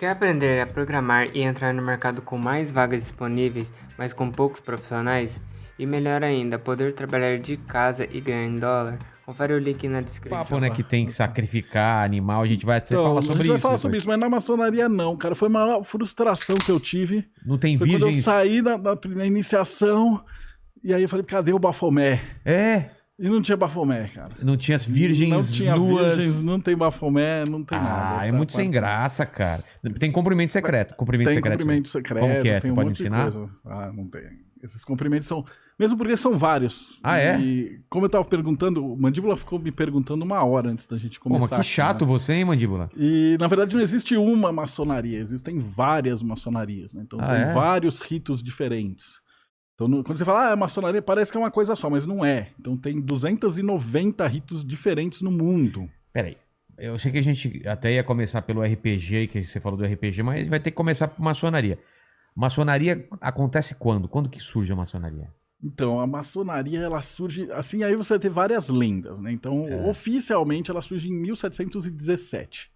Quer aprender a programar e entrar no mercado com mais vagas disponíveis, mas com poucos profissionais? E melhor ainda, poder trabalhar de casa e ganhar em dólar? Confere o link na descrição. Papo, né, que tem que sacrificar animal, a gente vai até Então, falar a sobre gente isso. vai falar depois. sobre isso, mas na maçonaria não, cara. Foi a maior frustração que eu tive. Não tem Foi quando eu virgens? saí na iniciação, e aí eu falei, cadê o Bafomé? É, E não tinha Bafomé, cara. não tinha as virgens Não tinha nuas. virgens, não tem Bafomé, não tem nada. Ah, é Essa muito sem parte- graça, cara. Tem cumprimento secreto. Cumprimento Tem secreto. cumprimento secreto. Como que é? Tem Você um pode monte de ensinar? coisa. Ah, não tem. Esses cumprimentos são... Mesmo porque são vários. Ah, é? E como eu tava perguntando, o Mandíbula ficou me perguntando 1 hora antes da gente Pô, mas começar. que aqui, chato né? você, hein, Mandíbula? E, na verdade, não existe uma maçonaria, existem várias maçonarias, né? Então, Ah, tem é? vários ritos diferentes. Então, quando você fala, maçonaria, parece que é uma coisa só, mas não é. Então, tem 290 ritos diferentes no mundo. Peraí. Eu sei que a gente até ia começar pelo RPG, que você falou do RPG, mas vai ter que começar por maçonaria. Maçonaria acontece quando? Quando que surge a maçonaria? Então, a maçonaria, ela surge... Assim, aí você vai ter várias lendas, né? Então, oficialmente, ela surge em 1717.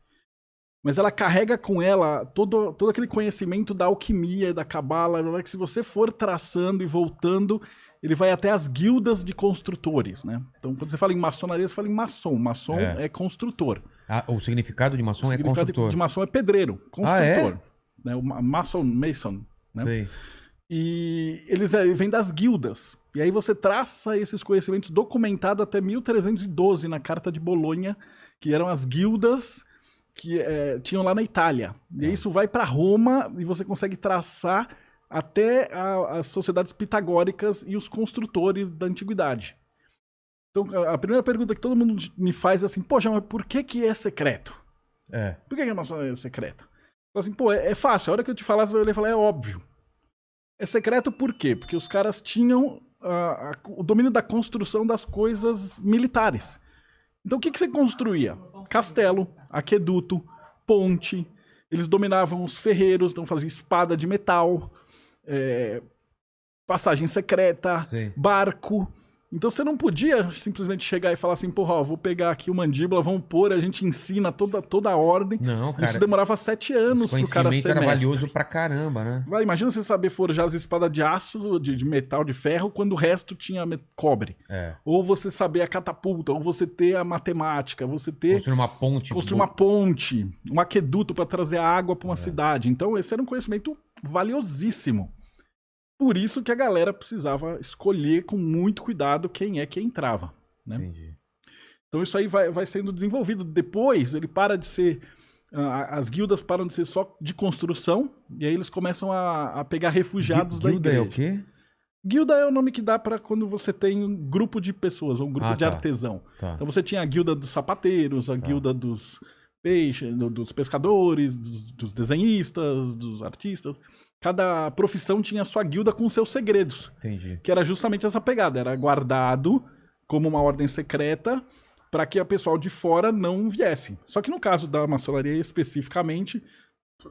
Mas ela carrega com ela todo aquele conhecimento da alquimia, da cabala, que se você for traçando e voltando, ele vai até as guildas de construtores, né? Então, quando você fala em maçonaria, você fala em maçom. Maçom é construtor. Ah, o significado de maçom O é significado construtor. de maçom é pedreiro, construtor. Ah, Né? O mason, né? Sei. E eles vêm das guildas. E aí você traça esses conhecimentos documentados até 1312, na Carta de Bolonha, que eram as guildas que tinham lá na Itália. E aí isso vai para Roma e você consegue traçar até as sociedades pitagóricas e os construtores da antiguidade. Então, a primeira pergunta que todo mundo me faz é assim, poxa, mas por que é secreto? É. Por que a maçonaria é secreta? Assim, pô, é fácil. A hora que eu te falar, você vai olhar e falar, é óbvio. É secreto por quê? Porque os caras tinham o domínio da construção das coisas militares. Então o que você construía? Castelo, aqueduto, ponte. Eles dominavam os ferreiros, então faziam espada de metal, passagem secreta, Sim. barco. Então você não podia simplesmente chegar e falar assim, porra, ó, vou pegar aqui o Mandíbula, vamos pôr, a gente ensina toda a ordem. Não, cara. Isso demorava 7 anos pro cara ser era mestre. valioso pra caramba, né? Imagina você saber forjar as espadas de aço, de metal, de ferro, quando o resto tinha cobre. É. Ou você saber a catapulta, ou você ter a matemática, você ter... Construir uma ponte. Construir uma ponte, um aqueduto para trazer a água para uma cidade. Então esse era um conhecimento valiosíssimo. Por isso que a galera precisava escolher com muito cuidado quem é que entrava, né? Entendi. Então isso aí vai sendo desenvolvido. Depois ele para de ser... as guildas param de ser só de construção, e aí eles começam a pegar refugiados da Guilda igreja. é o quê? Guilda é o nome que dá para quando você tem um grupo de pessoas, ou um grupo de artesão. Tá. Então você tinha a guilda dos sapateiros, a guilda dos peixes, dos pescadores, dos desenhistas, dos artistas. Cada profissão tinha a sua guilda com seus segredos. Entendi. Que era justamente essa pegada. Era guardado como uma ordem secreta para que a pessoal de fora não viesse. Só que no caso da maçonaria especificamente,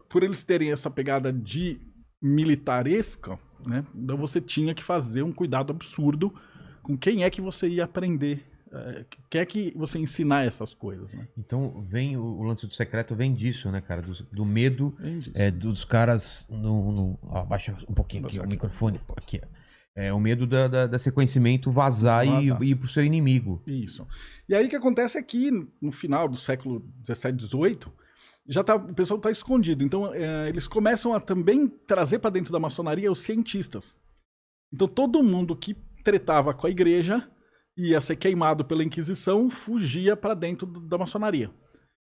por eles terem essa pegada de militaresca, né? Então você tinha que fazer um cuidado absurdo com quem é que você ia aprender, quem é que você ia ensinar essas coisas, né? Então vem o lance do secreto vem disso, né, cara? Do medo dos caras abaixa um pouquinho aqui o microfone aqui. O medo desse conhecimento vazar. E ir pro seu inimigo. Isso. E aí o que acontece é que no final do século 17, 18, o pessoal está escondido. Então eles começam a também trazer para dentro da maçonaria os cientistas. Então todo mundo que tretava com a igreja ia ser queimado pela Inquisição, fugia para dentro da maçonaria.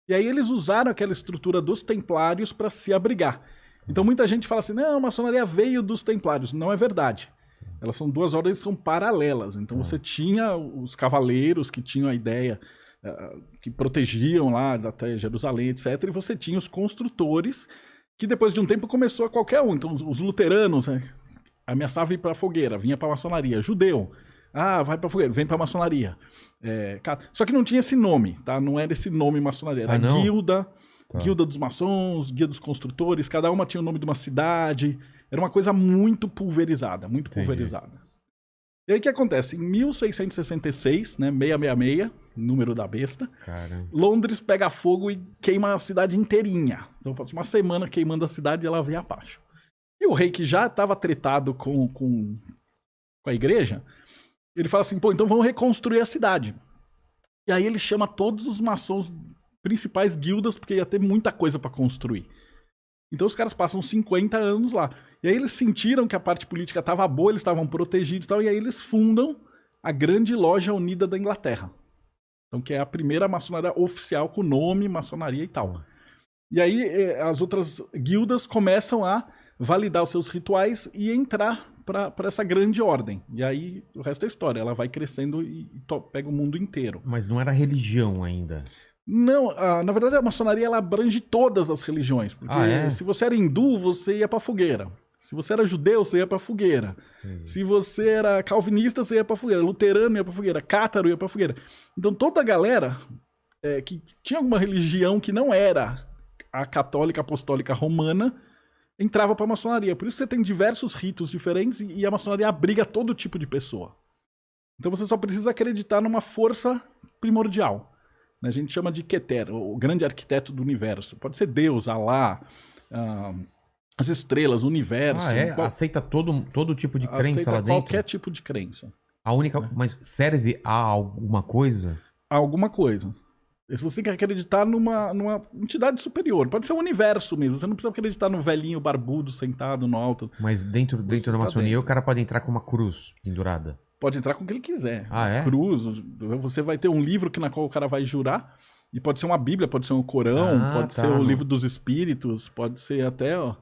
E aí eles usaram aquela estrutura dos templários para se abrigar. Então muita gente fala assim, não, a maçonaria veio dos templários. Não é verdade. Elas são 2 ordens que são paralelas. Então você tinha os cavaleiros que tinham a ideia, que protegiam lá até Jerusalém, etc. E você tinha os construtores, que depois de um tempo começou a qualquer um. Então os luteranos ameaçavam ir para a fogueira, vinha para a maçonaria. Judeu, vai pra fogueira, vem pra maçonaria. Só que não tinha esse nome, tá? Não era esse nome maçonaria. Era guilda, guilda dos maçons, guilda dos construtores, cada uma tinha o nome de uma cidade. Era uma coisa muito pulverizada, muito pulverizada. E aí o que acontece? Em 1666, né, 666, número da besta. Caramba. Londres pega fogo e queima a cidade inteirinha. Então passa uma semana queimando a cidade e ela vem abaixo. E o rei, que já estava tretado com a igreja, ele fala assim, pô, então vamos reconstruir a cidade. E aí ele chama todos os maçons, principais guildas, porque ia ter muita coisa para construir. Então os caras passam 50 anos lá. E aí eles sentiram que a parte política estava boa, eles estavam protegidos e tal, e aí eles fundam a Grande Loja Unida da Inglaterra. Então, que é a primeira maçonaria oficial com nome, maçonaria e tal. E aí as outras guildas começam a validar os seus rituais e entrar para essa grande ordem. E aí o resto é história, ela vai crescendo e pega o mundo inteiro. Mas não era religião ainda. Não, na verdade a maçonaria ela abrange todas as religiões. Porque se você era hindu, você ia pra fogueira. Se você era judeu, você ia pra fogueira. Se você era calvinista, você ia pra fogueira. Luterano ia pra fogueira. Cátaro ia pra fogueira. Então toda a galera que tinha alguma religião que não era a católica apostólica romana entrava pra maçonaria. Por isso você tem diversos ritos diferentes e a maçonaria abriga todo tipo de pessoa. Então você só precisa acreditar numa força primordial. A gente chama de Keter, o grande arquiteto do universo. Pode ser Deus, Alá, as estrelas, o universo. Aceita todo tipo de crença aceita lá dentro? Qualquer tipo de crença. A única... Mas serve a alguma coisa? A alguma coisa. Você tem que acreditar numa entidade superior. Pode ser o universo mesmo. Você não precisa acreditar no velhinho barbudo sentado no alto. Mas dentro da maçonaria o cara pode entrar com uma cruz pendurada? Pode entrar com o que ele quiser. Cruz. Você vai ter um livro na qual o cara vai jurar. E pode ser uma Bíblia, pode ser um Corão, pode ser o livro dos Espíritos, pode ser até o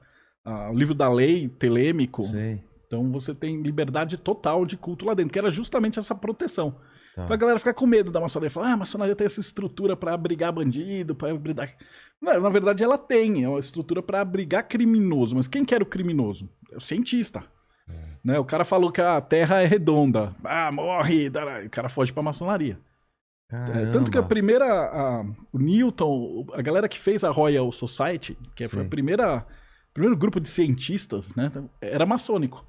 livro da lei, telêmico. Sei. Então você tem liberdade total de culto lá dentro, que era justamente essa proteção. Tá. Pra galera ficar com medo da maçonaria. Falar, a maçonaria tem essa estrutura pra abrigar bandido, pra abrigar... Não, na verdade ela tem, é uma estrutura pra abrigar criminoso. Mas quem que era o criminoso? É o cientista. Né? O cara falou que a Terra é redonda. Morre! O cara foge pra maçonaria. Tanto que a primeira... o Newton, a galera que fez a Royal Society, que foi o primeiro grupo de cientistas, né, era maçônico.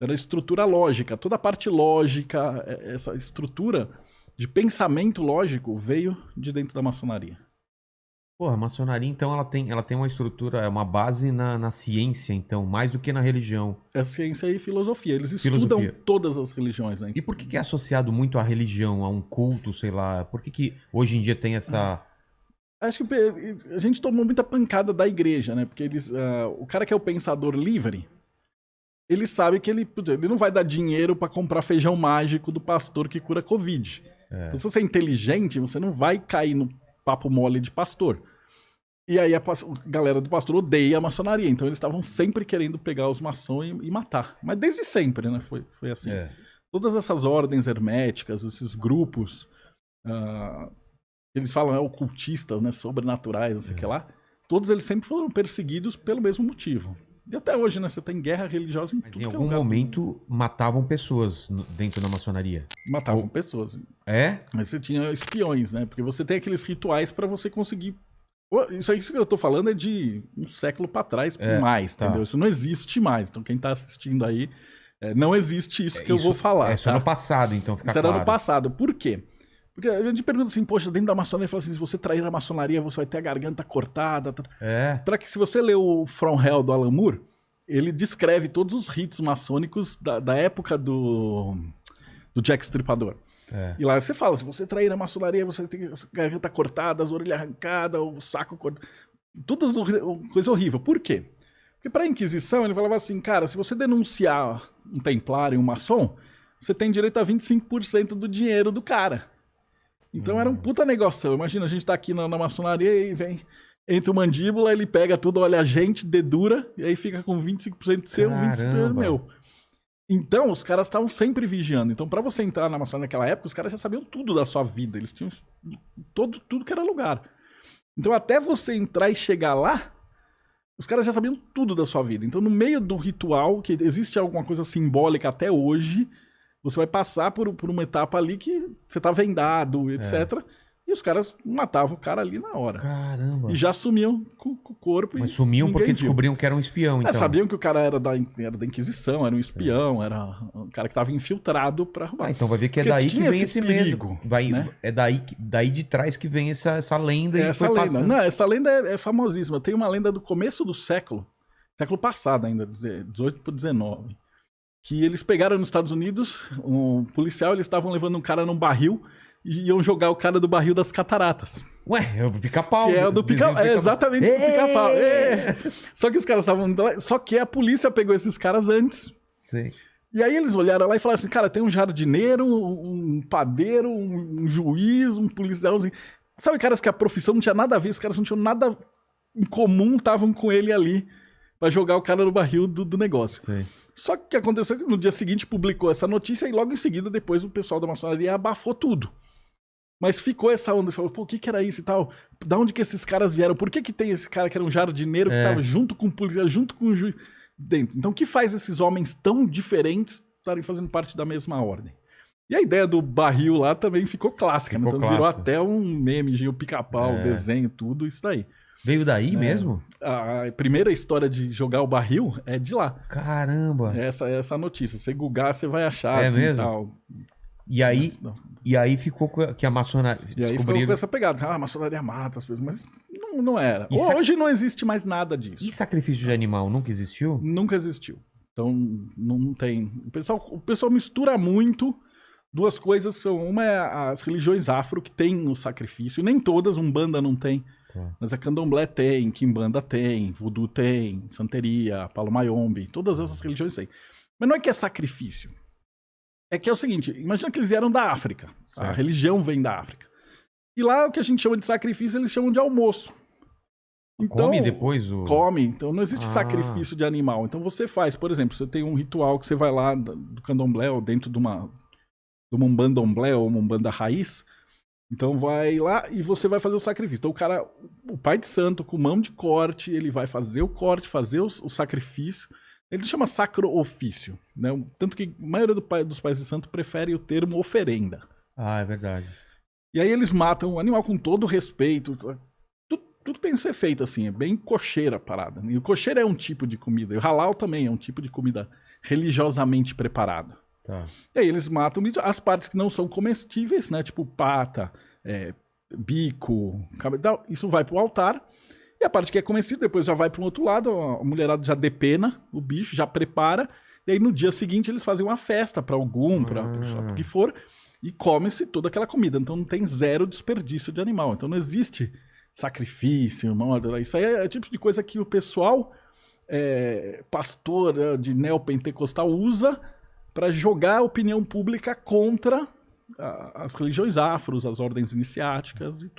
Era estrutura lógica. Toda a parte lógica, essa estrutura de pensamento lógico veio de dentro da maçonaria. Porra, a maçonaria, então, ela tem uma estrutura, uma base na ciência, então, mais do que na religião. É ciência e filosofia. Eles estudam todas as religiões, né? E por que é associado muito à religião, a um culto, sei lá? Por que hoje em dia tem essa... Acho que a gente tomou muita pancada da igreja, né? Porque o cara que é o pensador livre, ele sabe que ele não vai dar dinheiro pra comprar feijão mágico do pastor que cura Covid. Então, se você é inteligente, você não vai cair no papo mole de pastor. E aí a galera do pastor odeia a maçonaria. Então eles estavam sempre querendo pegar os maçons e matar. Mas desde sempre, né? Foi assim. Todas essas ordens herméticas, esses grupos, eles falam ocultistas, né? Sobrenaturais, não sei o que lá. Todos eles sempre foram perseguidos pelo mesmo motivo. E até hoje, né? Você tem guerra religiosa em tudo. Mas em algum momento matavam pessoas dentro da maçonaria. Matavam pessoas. Mas você tinha espiões, né? Porque você tem aqueles rituais pra você conseguir... Isso aí que eu tô falando é de um século pra trás, mais, entendeu? Isso não existe mais. Então quem tá assistindo aí, não existe isso que eu vou falar. Isso no passado, então, fica claro. Isso era no passado. Por quê? Porque a gente pergunta assim, poxa, dentro da maçonaria, fala assim, se você trair a maçonaria, você vai ter a garganta cortada. Para que, se você ler o From Hell do Alan Moore, ele descreve todos os ritos maçônicos da época do Jack Stripador. E lá você fala, se você trair a maçonaria, você tem a garganta cortada, as orelhas arrancadas, o saco cortado. Tudo coisa horrível. Por quê? Porque para a Inquisição, ele falava assim, cara, se você denunciar um templário, um maçom, você tem direito a 25% do dinheiro do cara. Então era um puta negócio. Imagina, a gente tá aqui na maçonaria e entra o mandíbula, ele pega tudo, olha a gente, dedura, e aí fica com 25% seu, 25% meu. Então, os caras estavam sempre vigiando. Então, pra você entrar na maçonaria naquela época, os caras já sabiam tudo da sua vida. Eles tinham tudo que era lugar. Então, até você entrar e chegar lá, os caras já sabiam tudo da sua vida. Então, no meio do ritual, que existe alguma coisa simbólica até hoje, você vai passar por uma etapa ali que você tá vendado, etc. E os caras matavam o cara ali na hora. Caramba. E já sumiam com o corpo. Mas sumiam porque descobriam que era um espião, então. Sabiam que o cara era da Inquisição, era um espião, era um cara que estava infiltrado para roubar. Então vai ver que é Porque daí que tinha vem esse perigo, medo. né? É daí de trás que vem essa lenda. Essa lenda. Não, essa lenda é famosíssima. Tem uma lenda do começo do século passado ainda, 18 para 19, que eles pegaram nos Estados Unidos, um policial, eles estavam levando um cara num barril e iam jogar o cara do barril das cataratas. Ué, é o pica-pau. Que é o do pica-pau. É exatamente o pica-pau. Só que os caras estavam... Só que a polícia pegou esses caras antes. Sim. E aí eles olharam lá e falaram assim, cara, tem um jardineiro, um padeiro, um juiz, um policial. Assim. Sabe, caras que a profissão não tinha nada a ver, os caras não tinham nada em comum, estavam com ele ali pra jogar o cara no barril do negócio. Sim. Só que o que aconteceu é que no dia seguinte publicou essa notícia e logo em seguida depois o pessoal da maçonaria abafou tudo. Mas ficou essa onda, falou, pô, o que era isso e tal? Da onde que esses caras vieram? Por que tem esse cara que era um jardineiro que tava junto com o policial, junto com o juiz dentro? Então o que faz esses homens tão diferentes estarem fazendo parte da mesma ordem? E a ideia do barril lá também ficou clássica, né? Então virou até um meme, o pica-pau, o desenho, tudo isso daí. Veio daí mesmo? A primeira história de jogar o barril é de lá. Caramba! Essa notícia. Se googar, você vai achar. É assim, mesmo? Tal. E aí ficou que a maçonaria... E aí ficou com essa pegada. A maçonaria mata as pessoas. Mas não era. Hoje não existe mais nada disso. E sacrifício de animal nunca existiu? Nunca existiu. Então, não tem... O pessoal mistura muito. Duas coisas são... Uma é as religiões afro, que tem o sacrifício. Nem todas, Umbanda não tem. Mas a Candomblé tem, Quimbanda tem, Voodoo tem, Santeria, Palo Mayombe, todas essas religiões têm. Mas não é que é sacrifício. É que é o seguinte, imagina que eles vieram da África. A religião vem da África. E lá o que a gente chama de sacrifício, eles chamam de almoço. Então, come depois o... Come, então não existe sacrifício de animal. Então você faz, por exemplo, você tem um ritual que você vai lá do Candomblé ou dentro de uma Umbandomblé ou uma Umbanda raiz. Então vai lá e você vai fazer o sacrifício. Então o pai de santo com mão de corte, ele vai fazer o corte, fazer o sacrifício. Ele chama sacro ofício, né? Tanto que a maioria dos pais de santo prefere o termo oferenda. Ah, é verdade. E aí eles matam o animal com todo respeito. Tudo tem que ser feito assim, é bem cocheira a parada. E o cocheira é um tipo de comida. E o halal também é um tipo de comida religiosamente preparada. Tá. E aí eles matam as partes que não são comestíveis, né? Tipo pata, bico, cabelo, isso vai pro altar. E a parte que é comestível depois já vai para um outro lado, a mulherada já depena o bicho, já prepara. E aí no dia seguinte eles fazem uma festa para algum, para o que for, e come-se toda aquela comida. Então não tem zero desperdício de animal. Então não existe sacrifício, isso aí é o tipo de coisa que o pessoal, pastor de neopentecostal, usa para jogar a opinião pública contra as religiões afros, as ordens iniciáticas e tudo.